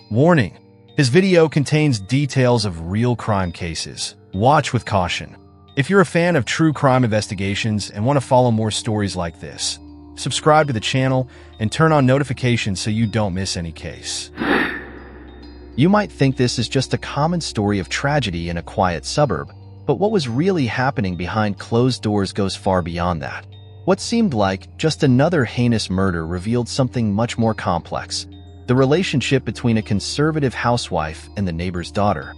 Warning: his video contains details of real crime cases. Watch with caution. If you're a fan of true crime investigations and want to follow more stories like this, subscribe to the channel and turn on notifications so you don't miss any case. You might think this is just a common story of tragedy in a quiet suburb, but what was really happening behind closed doors goes far beyond that. What seemed like just another heinous murder revealed something much more complex: the relationship between a conservative housewife and the neighbor's daughter.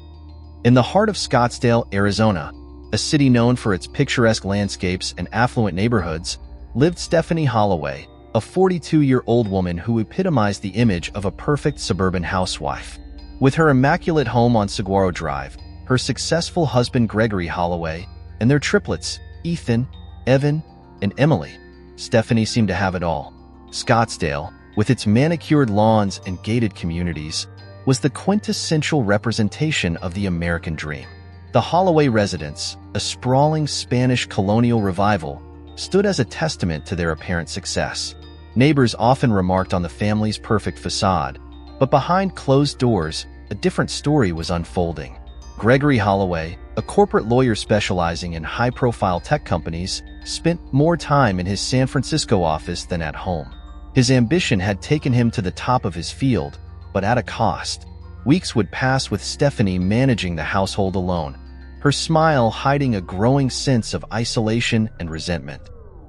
In the heart of Scottsdale, Arizona, a city known for its picturesque landscapes and affluent neighborhoods, lived Stephanie Holloway, a 42-year-old woman who epitomized the image of a perfect suburban housewife. With her immaculate home on Saguaro Drive, her successful husband Gregory Holloway, and their triplets, Ethan, Evan, and Emily, Stephanie seemed to have it all. Scottsdale, with its manicured lawns and gated communities, was the quintessential representation of the American dream. The Holloway residence, a sprawling Spanish colonial revival, stood as a testament to their apparent success. Neighbors often remarked on the family's perfect facade, but behind closed doors, a different story was unfolding. Gregory Holloway, a corporate lawyer specializing in high-profile tech companies, spent more time in his San Francisco office than at home. His ambition had taken him to the top of his field, but at a cost. Weeks would pass with Stephanie managing the household alone, her smile hiding a growing sense of isolation and resentment.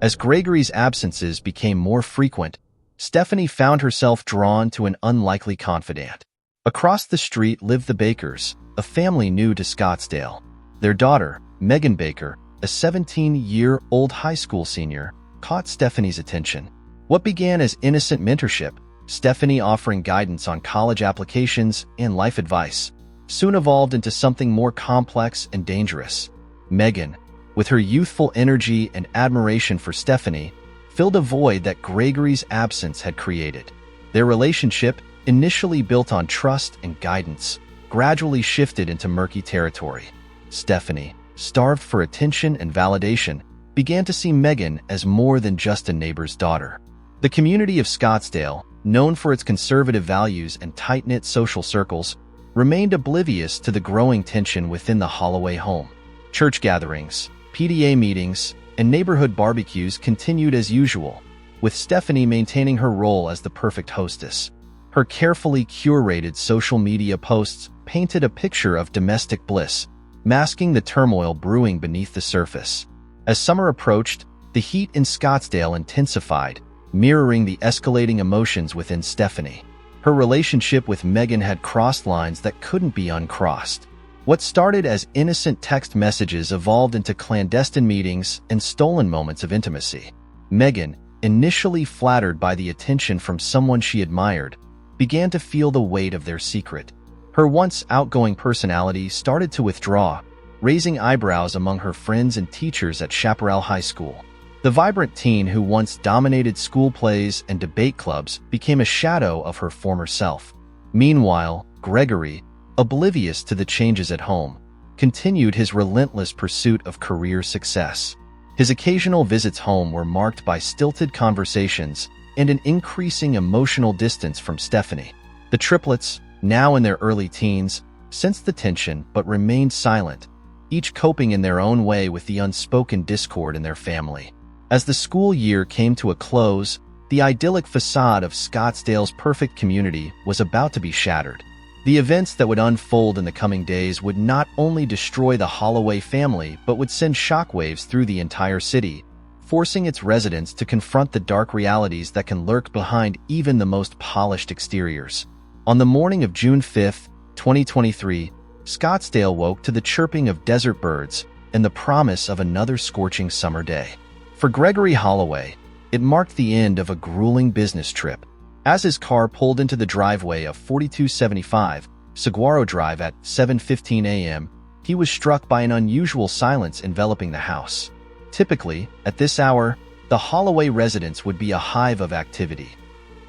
As Gregory's absences became more frequent, Stephanie found herself drawn to an unlikely confidant. Across the street lived the Bakers, a family new to Scottsdale. Their daughter, Megan Baker, a 17-year-old high school senior, caught Stephanie's attention. What began as innocent mentorship, Stephanie offering guidance on college applications and life advice, soon evolved into something more complex and dangerous. Megan, with her youthful energy and admiration for Stephanie, filled a void that Gregory's absence had created. Their relationship, initially built on trust and guidance, gradually shifted into murky territory. Stephanie, starved for attention and validation, began to see Megan as more than just a neighbor's daughter. The community of Scottsdale, known for its conservative values and tight-knit social circles, remained oblivious to the growing tension within the Holloway home. Church gatherings, PTA meetings, and neighborhood barbecues continued as usual, with Stephanie maintaining her role as the perfect hostess. Her carefully curated social media posts painted a picture of domestic bliss, masking the turmoil brewing beneath the surface. As summer approached, the heat in Scottsdale intensified, mirroring the escalating emotions within Stephanie. Her relationship with Megan had crossed lines that couldn't be uncrossed. What started as innocent text messages evolved into clandestine meetings and stolen moments of intimacy. Megan, initially flattered by the attention from someone she admired, began to feel the weight of their secret. Her once outgoing personality started to withdraw, raising eyebrows among her friends and teachers at Chaparral High School. The vibrant teen who once dominated school plays and debate clubs became a shadow of her former self. Meanwhile, Gregory, oblivious to the changes at home, continued his relentless pursuit of career success. His occasional visits home were marked by stilted conversations and an increasing emotional distance from Stephanie. The triplets, now in their early teens, sensed the tension but remained silent, each coping in their own way with the unspoken discord in their family. As the school year came to a close, the idyllic facade of Scottsdale's perfect community was about to be shattered. The events that would unfold in the coming days would not only destroy the Holloway family but would send shockwaves through the entire city, forcing its residents to confront the dark realities that can lurk behind even the most polished exteriors. On the morning of June 5, 2023, Scottsdale woke to the chirping of desert birds and the promise of another scorching summer day. For Gregory Holloway, it marked the end of a grueling business trip. As his car pulled into the driveway of 4275 Saguaro Drive at 7:15 a.m., he was struck by an unusual silence enveloping the house. Typically, at this hour, the Holloway residence would be a hive of activity.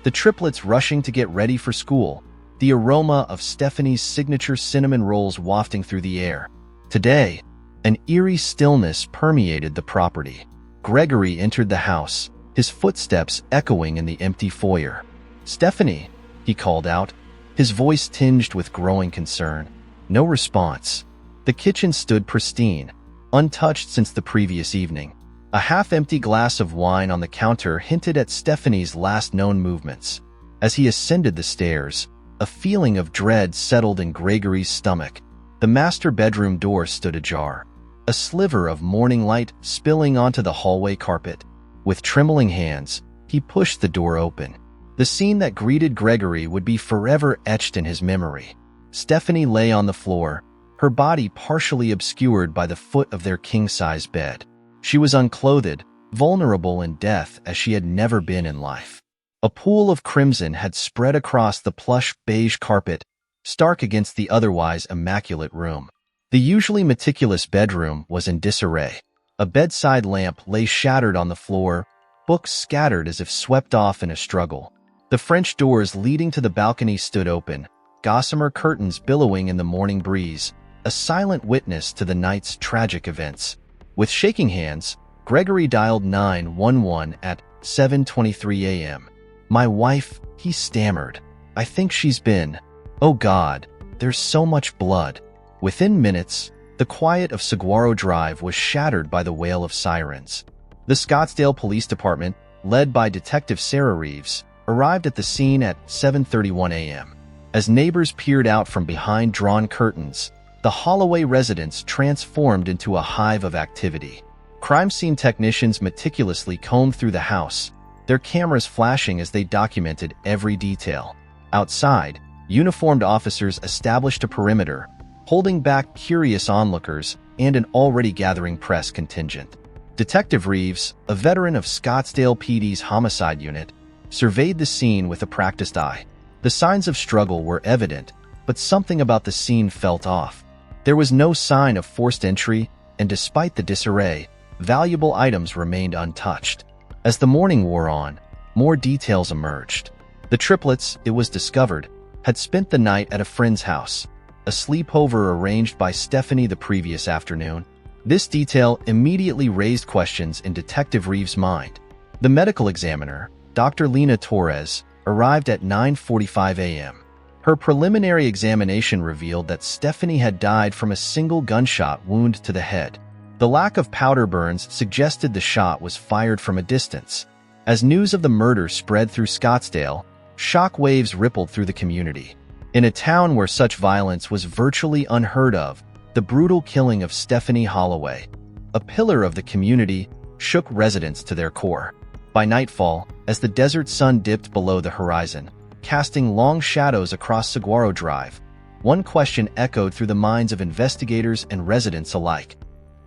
The triplets rushing to get ready for school, the aroma of Stephanie's signature cinnamon rolls wafting through the air. Today, an eerie stillness permeated the property. Gregory entered the house, his footsteps echoing in the empty foyer. "Stephanie," he called out, his voice tinged with growing concern. No response. The kitchen stood pristine, untouched since the previous evening. A half-empty glass of wine on the counter hinted at Stephanie's last known movements. As he ascended the stairs, a feeling of dread settled in Gregory's stomach. The master bedroom door stood ajar, a sliver of morning light spilling onto the hallway carpet. With trembling hands, he pushed the door open. The scene that greeted Gregory would be forever etched in his memory. Stephanie lay on the floor, her body partially obscured by the foot of their king-size bed. She was unclothed, vulnerable in death as she had never been in life. A pool of crimson had spread across the plush beige carpet, stark against the otherwise immaculate room. The usually meticulous bedroom was in disarray. A bedside lamp lay shattered on the floor, books scattered as if swept off in a struggle. The French doors leading to the balcony stood open, gossamer curtains billowing in the morning breeze, a silent witness to the night's tragic events. With shaking hands, Gregory dialed 911 at 7:23 a.m. "My wife," he stammered. "I think she's been... Oh God, there's so much blood." Within minutes, the quiet of Saguaro Drive was shattered by the wail of sirens. The Scottsdale Police Department, led by Detective Sarah Reeves, arrived at the scene at 7:31 a.m. As neighbors peered out from behind drawn curtains, the Holloway residence transformed into a hive of activity. Crime scene technicians meticulously combed through the house, their cameras flashing as they documented every detail. Outside, uniformed officers established a perimeter, holding back curious onlookers and an already gathering press contingent. Detective Reeves, a veteran of Scottsdale PD's homicide unit, surveyed the scene with a practiced eye. The signs of struggle were evident, but something about the scene felt off. There was no sign of forced entry, and despite the disarray, valuable items remained untouched. As the morning wore on, more details emerged. The triplets, it was discovered, had spent the night at a friend's house, a sleepover arranged by Stephanie the previous afternoon. This detail immediately raised questions in Detective Reeves' mind. The medical examiner, Dr. Lena Torres, arrived at 9:45 a.m. Her preliminary examination revealed that Stephanie had died from a single gunshot wound to the head. The lack of powder burns suggested the shot was fired from a distance. As news of the murder spread through Scottsdale, shock waves rippled through the community. In a town where such violence was virtually unheard of, the brutal killing of Stephanie Holloway, a pillar of the community, shook residents to their core. By nightfall, as the desert sun dipped below the horizon, casting long shadows across Saguaro Drive, one question echoed through the minds of investigators and residents alike.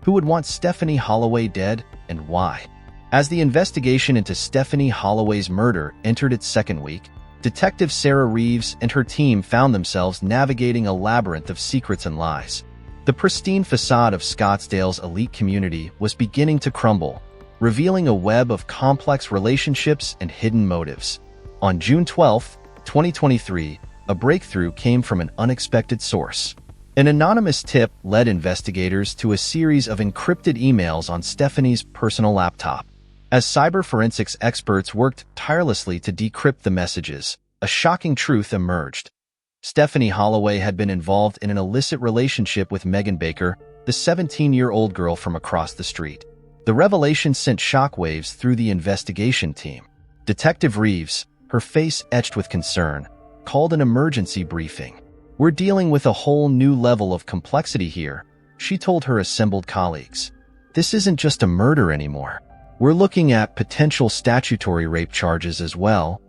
Who would want Stephanie Holloway dead, and why? As the investigation into Stephanie Holloway's murder entered its second week, Detective Sarah Reeves and her team found themselves navigating a labyrinth of secrets and lies. The pristine facade of Scottsdale's elite community was beginning to crumble, revealing a web of complex relationships and hidden motives. On June 12, 2023, a breakthrough came from an unexpected source. An anonymous tip led investigators to a series of encrypted emails on Stephanie's personal laptop. As cyber forensics experts worked tirelessly to decrypt the messages, a shocking truth emerged. Stephanie Holloway had been involved in an illicit relationship with Megan Baker, the 17-year-old girl from across the street. The revelation sent shockwaves through the investigation team. Detective Reeves, her face etched with concern, called an emergency briefing. "We're dealing with a whole new level of complexity here," she told her assembled colleagues. "This isn't just a murder anymore. We're looking at potential statutory rape charges as well."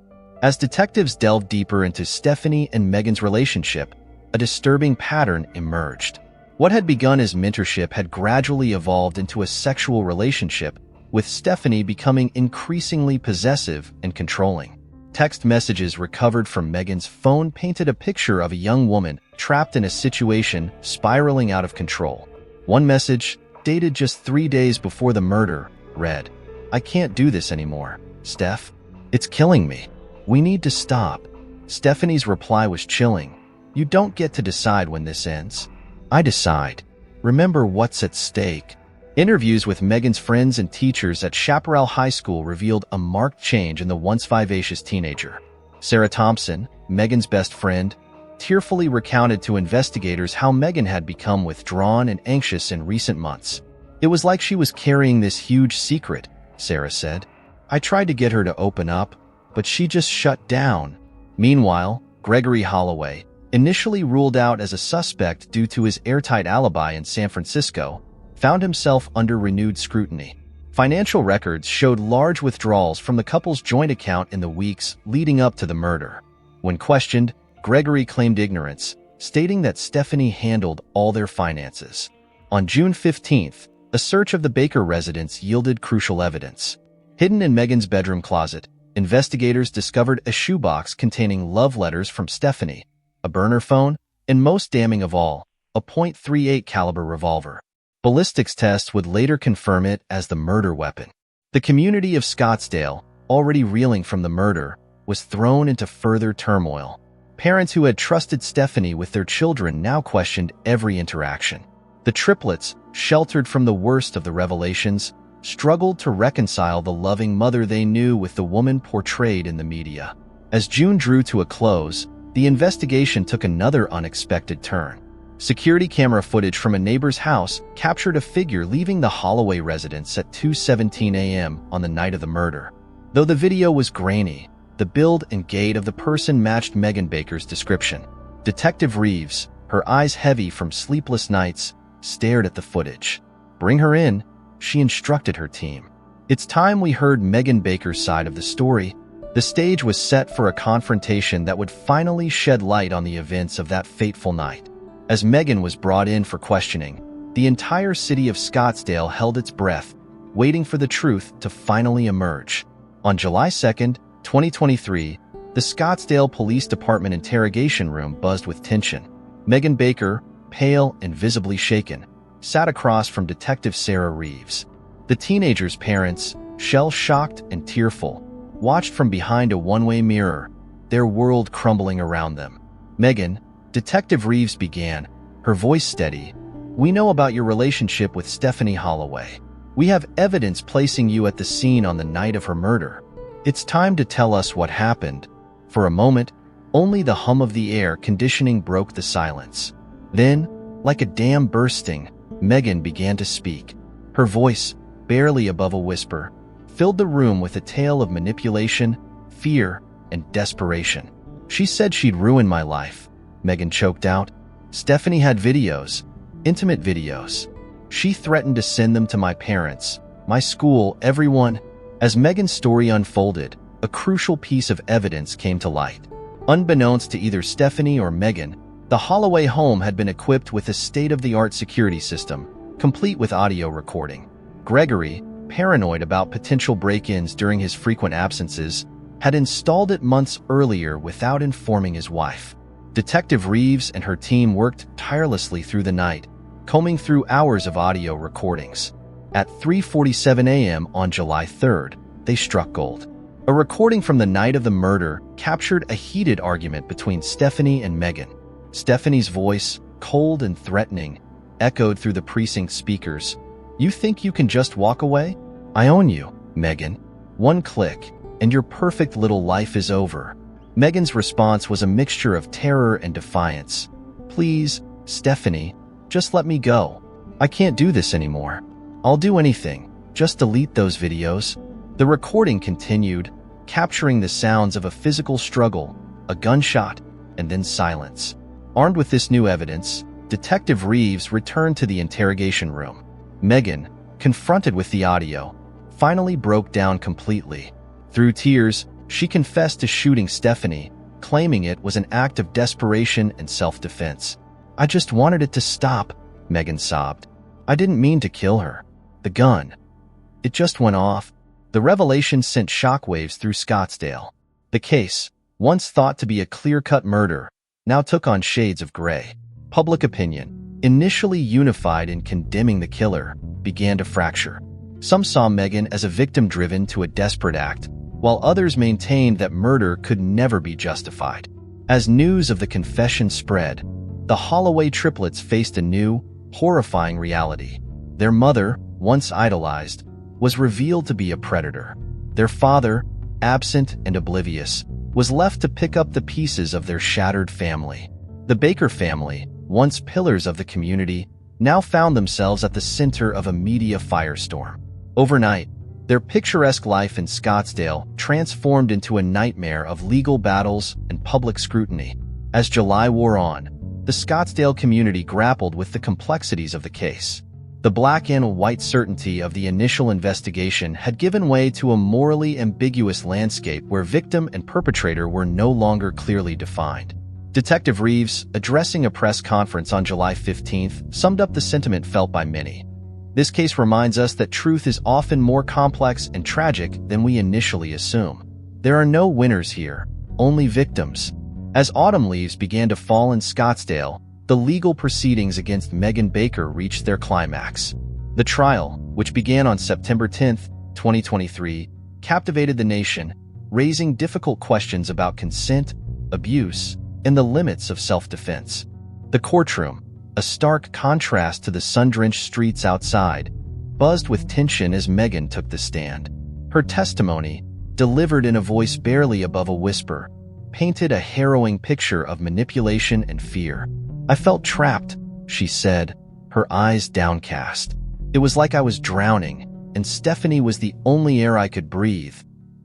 As detectives delved deeper into Stephanie and Megan's relationship, a disturbing pattern emerged. What had begun as mentorship had gradually evolved into a sexual relationship, with Stephanie becoming increasingly possessive and controlling. Text messages recovered from Megan's phone painted a picture of a young woman trapped in a situation spiraling out of control. One message, dated just 3 days before the murder, read, "I can't do this anymore, Steph. It's killing me. We need to stop." Stephanie's reply was chilling. "You don't get to decide when this ends. I decide. Remember what's at stake." Interviews with Megan's friends and teachers at Chaparral High School revealed a marked change in the once vivacious teenager. Sarah Thompson, Megan's best friend, tearfully recounted to investigators how Megan had become withdrawn and anxious in recent months. "It was like she was carrying this huge secret," Sarah said. "I tried to get her to open up, but she just shut down." Meanwhile, Gregory Holloway, initially ruled out as a suspect due to his airtight alibi in San Francisco, found himself under renewed scrutiny. Financial records showed large withdrawals from the couple's joint account in the weeks leading up to the murder. When questioned, Gregory claimed ignorance, stating that Stephanie handled all their finances. On June 15th, a search of the Baker residence yielded crucial evidence. Hidden in Megan's bedroom closet, investigators discovered a shoebox containing love letters from Stephanie, a burner phone, and most damning of all, a .38 caliber revolver. Ballistics tests would later confirm it as the murder weapon. The community of Scottsdale, already reeling from the murder, was thrown into further turmoil. Parents who had trusted Stephanie with their children now questioned every interaction. The triplets, sheltered from the worst of the revelations, struggled to reconcile the loving mother they knew with the woman portrayed in the media. As June drew to a close, the investigation took another unexpected turn. Security camera footage from a neighbor's house captured a figure leaving the Holloway residence at 2:17 a.m. on the night of the murder. Though the video was grainy, the build and gait of the person matched Megan Baker's description. Detective Reeves, her eyes heavy from sleepless nights, stared at the footage. "Bring her in," she instructed her team. It's time we heard Megan Baker's side of the story. The stage was set for a confrontation that would finally shed light on the events of that fateful night. As Megan was brought in for questioning, the entire city of Scottsdale held its breath, waiting for the truth to finally emerge. On July 2nd, 2023, the Scottsdale Police Department interrogation room buzzed with tension. Megan Baker, pale and visibly shaken, sat across from Detective Sarah Reeves. The teenager's parents, shell-shocked and tearful, watched from behind a one-way mirror, their world crumbling around them. "Megan," Detective Reeves began, her voice steady, "we know about your relationship with Stephanie Holloway. We have evidence placing you at the scene on the night of her murder. It's time to tell us what happened." For a moment, only the hum of the air conditioning broke the silence. Then, like a dam bursting, Megan began to speak. Her voice, barely above a whisper, filled the room with a tale of manipulation, fear, and desperation. "She said she'd ruin my life," Megan choked out. "Stephanie had videos, intimate videos. She threatened to send them to my parents, my school, everyone." As Megan's story unfolded, a crucial piece of evidence came to light. Unbeknownst to either Stephanie or Megan, the Holloway home had been equipped with a state-of-the-art security system, complete with audio recording. Gregory, paranoid about potential break-ins during his frequent absences, had installed it months earlier without informing his wife. Detective Reeves and her team worked tirelessly through the night, combing through hours of audio recordings. At 3:47 a.m. on July 3rd, they struck gold. A recording from the night of the murder captured a heated argument between Stephanie and Megan. Stephanie's voice, cold and threatening, echoed through the precinct speakers. "You think you can just walk away? I own you, Megan. One click, and your perfect little life is over." Megan's response was a mixture of terror and defiance. "Please, Stephanie, just let me go. I can't do this anymore. I'll do anything. Just delete those videos." The recording continued, capturing the sounds of a physical struggle, a gunshot, and then silence. Armed with this new evidence, Detective Reeves returned to the interrogation room. Megan, confronted with the audio, finally broke down completely. Through tears, she confessed to shooting Stephanie, claiming it was an act of desperation and self-defense. "I just wanted it to stop," Megan sobbed. "I didn't mean to kill her. The gun. It just went off." The revelation sent shockwaves through Scottsdale. The case, once thought to be a clear-cut murder, now took on shades of gray. Public opinion, initially unified in condemning the killer, began to fracture. Some saw Megan as a victim driven to a desperate act, while others maintained that murder could never be justified. As news of the confession spread, the Holloway triplets faced a new, horrifying reality. Their mother, once idolized, was revealed to be a predator. Their father, absent and oblivious, was left to pick up the pieces of their shattered family. The Baker family, once pillars of the community, now found themselves at the center of a media firestorm. Overnight, their picturesque life in Scottsdale transformed into a nightmare of legal battles and public scrutiny. As July wore on, the Scottsdale community grappled with the complexities of the case. The black and white certainty of the initial investigation had given way to a morally ambiguous landscape where victim and perpetrator were no longer clearly defined. Detective Reeves, addressing a press conference on July 15th, summed up the sentiment felt by many. This case reminds us that truth is often more complex and tragic than we initially assume. There are no winners here, only victims. As autumn leaves began to fall in Scottsdale, the legal proceedings against Megan Baker reached their climax. The trial, which began on September 10, 2023, captivated the nation, raising difficult questions about consent, abuse, and the limits of self-defense. The courtroom, a stark contrast to the sun-drenched streets outside, buzzed with tension as Megan took the stand. Her testimony, delivered in a voice barely above a whisper, painted a harrowing picture of manipulation and fear. "I felt trapped," she said, her eyes downcast. "It was like I was drowning, and Stephanie was the only air I could breathe.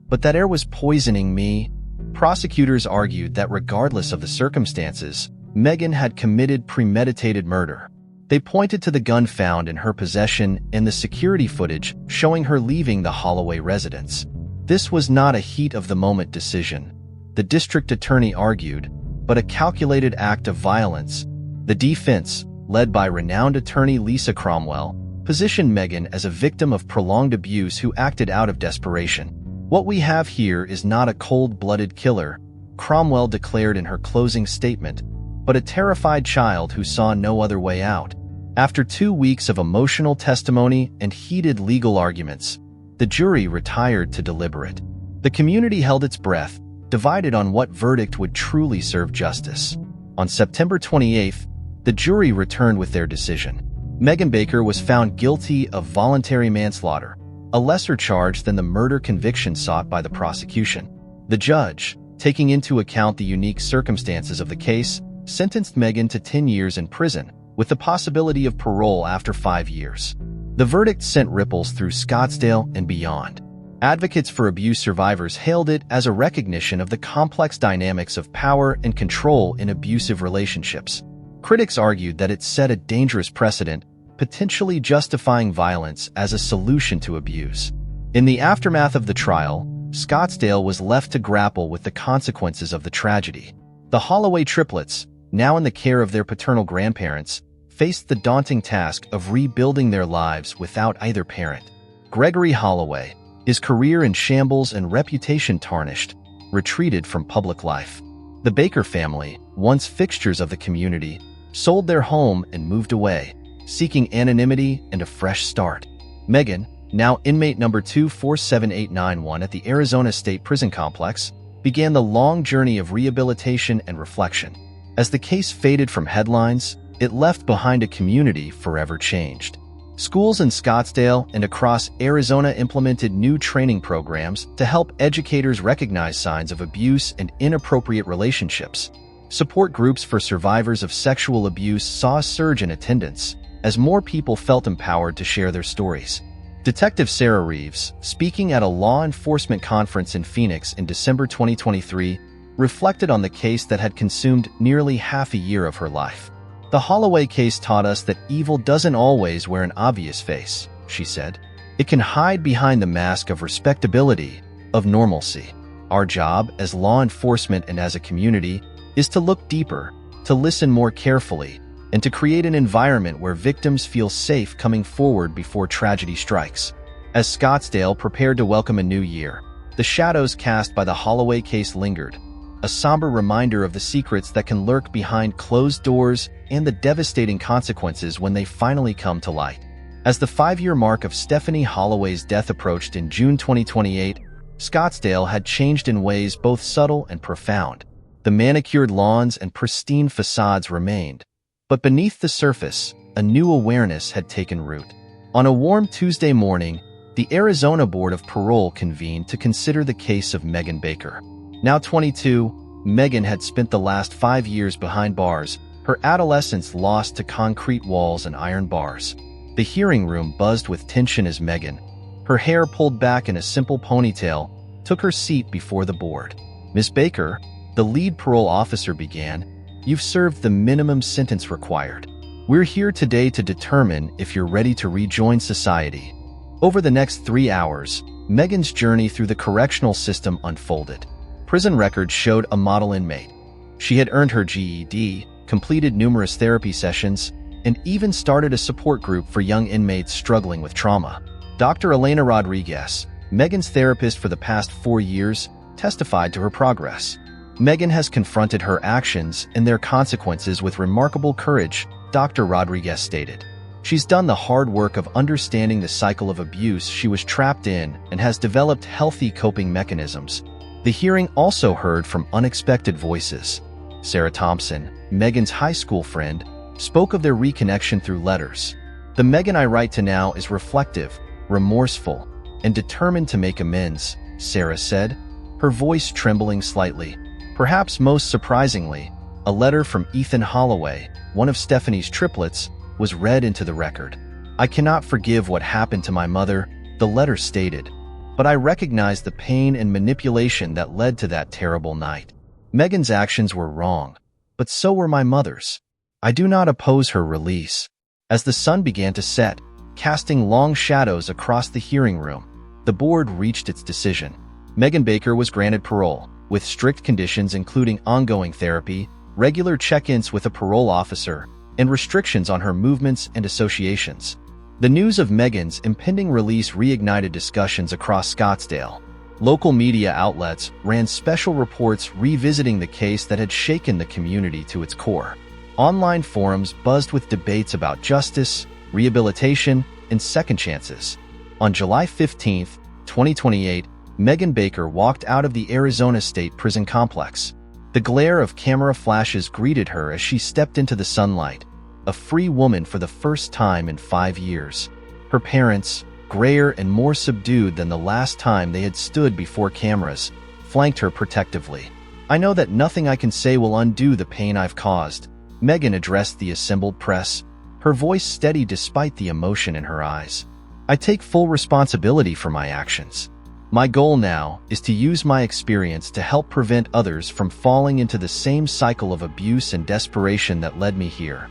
But that air was poisoning me." Prosecutors argued that regardless of the circumstances, Megan had committed premeditated murder. They pointed to the gun found in her possession and the security footage showing her leaving the Holloway residence. This was not a heat-of-the-moment decision, the district attorney argued, but a calculated act of violence. The defense, led by renowned attorney Lisa Cromwell, positioned Megan as a victim of prolonged abuse who acted out of desperation. "What we have here is not a cold-blooded killer," Cromwell declared in her closing statement, but a terrified child who saw no other way out. After 2 weeks of emotional testimony and heated legal arguments, the jury retired to deliberate. The community held its breath, divided on what verdict would truly serve justice. On September 28th, the jury returned with their decision. Megan Baker was found guilty of voluntary manslaughter, a lesser charge than the murder conviction sought by the prosecution. The judge, taking into account the unique circumstances of the case, sentenced Megan to 10 years in prison, with the possibility of parole after 5 years. The verdict sent ripples through Scottsdale and beyond. Advocates for abuse survivors hailed it as a recognition of the complex dynamics of power and control in abusive relationships. Critics argued that it set a dangerous precedent, potentially justifying violence as a solution to abuse. In the aftermath of the trial, Scottsdale was left to grapple with the consequences of the tragedy. The Holloway triplets, now in the care of their paternal grandparents, faced the daunting task of rebuilding their lives without either parent. Gregory Holloway, his career in shambles and reputation tarnished, retreated from public life. The Baker family, once fixtures of the community, sold their home and moved away, seeking anonymity and a fresh start. Megan, now inmate number 247891 at the Arizona State Prison Complex, began the long journey of rehabilitation and reflection. As the case faded from headlines, it left behind a community forever changed. Schools in Scottsdale and across Arizona implemented new training programs to help educators recognize signs of abuse and inappropriate relationships. Support groups for survivors of sexual abuse saw a surge in attendance, as more people felt empowered to share their stories. Detective Sarah Reeves, speaking at a law enforcement conference in Phoenix in December 2023, reflected on the case that had consumed nearly half a year of her life. "The Holloway case taught us that evil doesn't always wear an obvious face," she said. "It can hide behind the mask of respectability, of normalcy. Our job as law enforcement and as a community is to look deeper, to listen more carefully, and to create an environment where victims feel safe coming forward before tragedy strikes." As Scottsdale prepared to welcome a new year, the shadows cast by the Holloway case lingered, a somber reminder of the secrets that can lurk behind closed doors and the devastating consequences when they finally come to light. As the 5-year mark of Stephanie Holloway's death approached in June 2028, Scottsdale had changed in ways both subtle and profound. The manicured lawns and pristine facades remained, but beneath the surface, a new awareness had taken root. On a warm Tuesday morning, the Arizona Board of Parole convened to consider the case of Megan Baker. Now 22, Megan had spent the last 5 years behind bars, her adolescence lost to concrete walls and iron bars. The hearing room buzzed with tension as Megan, her hair pulled back in a simple ponytail, took her seat before the board. "Miss Baker," the lead parole officer began, "you've served the minimum sentence required. We're here today to determine if you're ready to rejoin society." Over the next 3 hours, Megan's journey through the correctional system unfolded. Prison records showed a model inmate. She had earned her GED, completed numerous therapy sessions, and even started a support group for young inmates struggling with trauma. Dr. Elena Rodriguez, Megan's therapist for the past 4 years, testified to her progress. "Megan has confronted her actions and their consequences with remarkable courage," Dr. Rodriguez stated. "She's done the hard work of understanding the cycle of abuse she was trapped in and has developed healthy coping mechanisms." The hearing also heard from unexpected voices. Sarah Thompson, Megan's high school friend, spoke of their reconnection through letters. "The Megan I write to now is reflective, remorseful, and determined to make amends," Sarah said, her voice trembling slightly. Perhaps most surprisingly, a letter from Ethan Holloway, one of Stephanie's triplets, was read into the record. "I cannot forgive what happened to my mother," the letter stated, "but I recognize the pain and manipulation that led to that terrible night. Megan's actions were wrong, but so were my mother's. I do not oppose her release." As the sun began to set, casting long shadows across the hearing room, the board reached its decision. Megan Baker was granted parole, with strict conditions including ongoing therapy, regular check-ins with a parole officer, and restrictions on her movements and associations. The news of Megan's impending release reignited discussions across Scottsdale. Local media outlets ran special reports revisiting the case that had shaken the community to its core. Online forums buzzed with debates about justice, rehabilitation, and second chances. On July 15, 2028, Megan Baker walked out of the Arizona State Prison complex. The glare of camera flashes greeted her as she stepped into the sunlight, a free woman for the first time in 5 years. Her parents, grayer and more subdued than the last time they had stood before cameras, flanked her protectively. "I know that nothing I can say will undo the pain I've caused," Megan addressed the assembled press, her voice steady despite the emotion in her eyes. "I take full responsibility for my actions. My goal now is to use my experience to help prevent others from falling into the same cycle of abuse and desperation that led me here."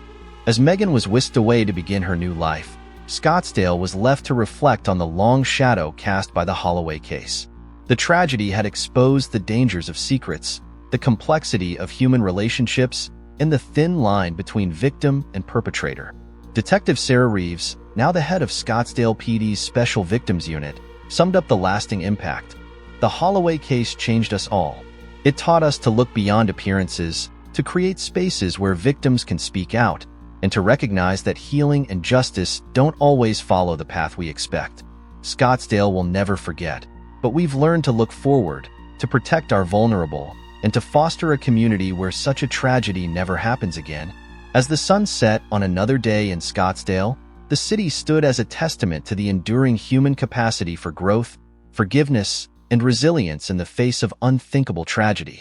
As Megan was whisked away to begin her new life, Scottsdale was left to reflect on the long shadow cast by the Holloway case. The tragedy had exposed the dangers of secrets, the complexity of human relationships, and the thin line between victim and perpetrator. Detective Sarah Reeves, now the head of Scottsdale PD's Special Victims Unit, summed up the lasting impact. "The Holloway case changed us all. It taught us to look beyond appearances, to create spaces where victims can speak out, and to recognize that healing and justice don't always follow the path we expect. Scottsdale will never forget, but we've learned to look forward, to protect our vulnerable, and to foster a community where such a tragedy never happens again." As the sun set on another day in Scottsdale, the city stood as a testament to the enduring human capacity for growth, forgiveness, and resilience in the face of unthinkable tragedy.